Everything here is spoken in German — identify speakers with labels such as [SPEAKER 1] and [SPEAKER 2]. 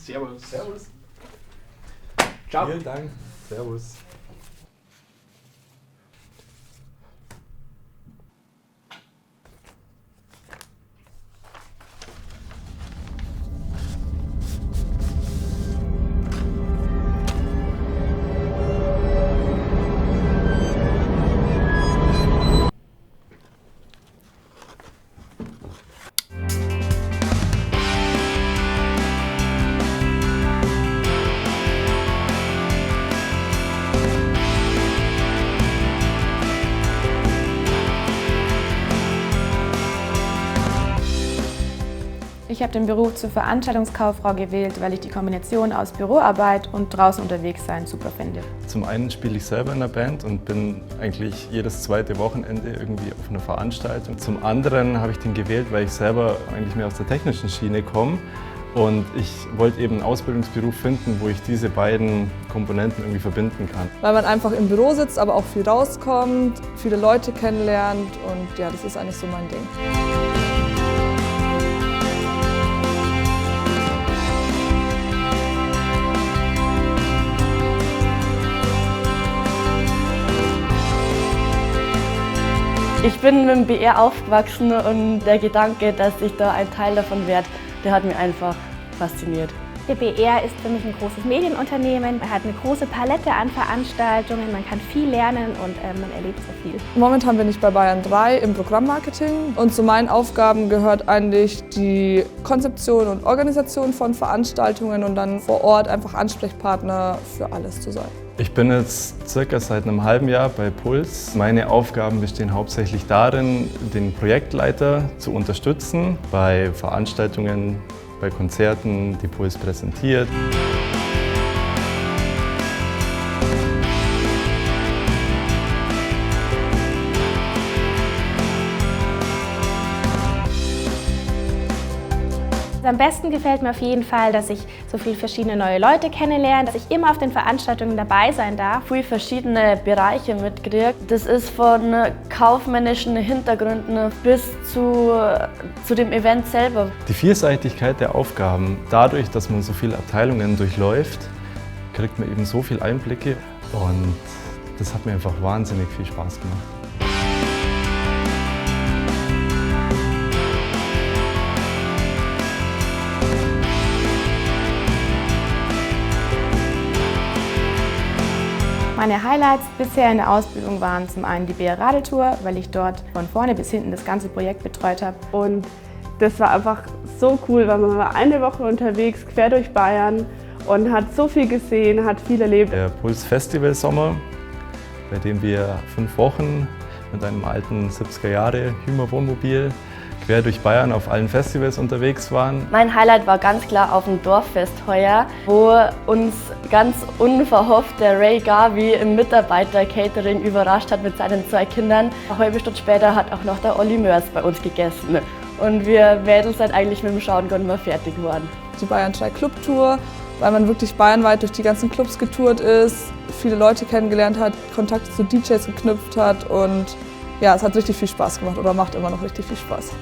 [SPEAKER 1] Servus.
[SPEAKER 2] Servus.
[SPEAKER 1] Ciao.
[SPEAKER 2] Vielen Dank. Servus.
[SPEAKER 3] Ich habe den Beruf zur Veranstaltungskauffrau gewählt, weil ich die Kombination aus Büroarbeit und draußen unterwegs sein super finde.
[SPEAKER 2] Zum einen spiele ich selber in einer Band und bin eigentlich jedes zweite Wochenende irgendwie auf einer Veranstaltung. Zum anderen habe ich den gewählt, weil ich selber eigentlich mehr aus der technischen Schiene komme. Und ich wollte eben einen Ausbildungsberuf finden, wo ich diese beiden Komponenten irgendwie verbinden kann.
[SPEAKER 4] Weil man einfach im Büro sitzt, aber auch viel rauskommt, viele Leute kennenlernt und ja, das ist eigentlich so mein Ding.
[SPEAKER 5] Ich bin mit dem BR aufgewachsen und der Gedanke, dass ich da ein Teil davon werde, der hat mich einfach fasziniert.
[SPEAKER 6] Der BR ist für mich ein großes Medienunternehmen. Er hat eine große Palette an Veranstaltungen, man kann viel lernen und man erlebt sehr viel.
[SPEAKER 4] Momentan bin ich bei Bayern 3 im Programmmarketing und zu meinen Aufgaben gehört eigentlich die Konzeption und Organisation von Veranstaltungen und dann vor Ort einfach Ansprechpartner für alles zu sein.
[SPEAKER 2] Ich bin jetzt circa seit einem halben Jahr bei Puls. Meine Aufgaben bestehen hauptsächlich darin, den Projektleiter zu unterstützen bei Veranstaltungen, bei Konzerten, die Puls präsentiert.
[SPEAKER 6] Am besten gefällt mir auf jeden Fall, dass ich so viele verschiedene neue Leute kennenlerne, dass ich immer auf den Veranstaltungen dabei sein darf.
[SPEAKER 5] Viele verschiedene Bereiche mitkriege. Das ist von kaufmännischen Hintergründen bis zu dem Event selber.
[SPEAKER 2] Die Vielseitigkeit der Aufgaben, dadurch, dass man so viele Abteilungen durchläuft, kriegt man eben so viele Einblicke und das hat mir einfach wahnsinnig viel Spaß gemacht.
[SPEAKER 3] Meine Highlights bisher in der Ausbildung waren zum einen die BR Radeltour, weil ich dort von vorne bis hinten das ganze Projekt betreut habe.
[SPEAKER 7] Und das war einfach so cool, weil man war eine Woche unterwegs, quer durch Bayern und hat so viel gesehen, hat viel erlebt.
[SPEAKER 2] Der Puls Festival Sommer, bei dem wir 5 Wochen mit einem alten 70er Jahre Hymer-Wohnmobil quer durch Bayern auf allen Festivals unterwegs waren.
[SPEAKER 5] Mein Highlight war ganz klar auf dem Dorffest heuer, wo uns ganz unverhofft der Ray Garvey im Mitarbeiter-Catering überrascht hat mit seinen 2 Kindern. Eine halbe Stunde später hat auch noch der Olli Mörs bei uns gegessen. Und wir Mädels sind eigentlich mit dem Schauen gar nicht mehr fertig geworden.
[SPEAKER 4] Die Bayern 3 Club-Tour, weil man wirklich bayernweit durch die ganzen Clubs getourt ist, viele Leute kennengelernt hat, Kontakte zu DJs geknüpft hat und ja, es hat richtig viel Spaß gemacht oder macht immer noch richtig viel Spaß.